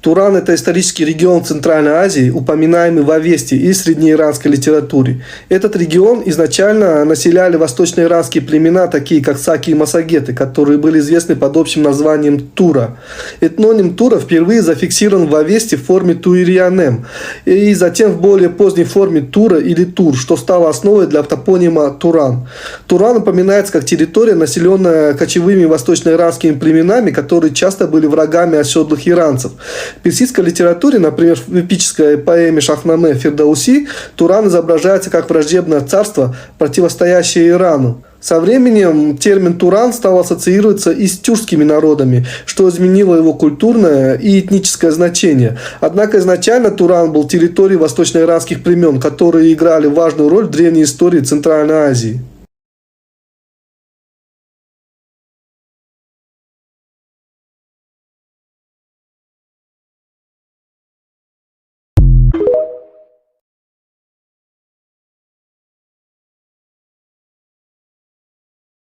Туран – это исторический регион Центральной Азии, упоминаемый в Авесте и среднеиранской литературе. Этот регион изначально населяли восточноиранские племена, такие как саки и массагеты, которые были известны под общим названием Тура. Этноним Тура впервые зафиксирован в Авесте в форме Туирьянем, и затем в более поздней форме Тура или Тур, что стало основой для топонима Туран. Туран упоминается как территория, населенная кочевыми восточноиранскими племенами, которые часто были врагами оседлых иранцев. В персидской литературе, например, в эпической поэме Шахнаме Фирдауси, Туран изображается как враждебное царство, противостоящее Ирану. Со временем термин «Туран» стал ассоциироваться и с тюркскими народами, что изменило его культурное и этническое значение. Однако изначально Туран был территорией восточноиранских племен, которые играли важную роль в древней истории Центральной Азии.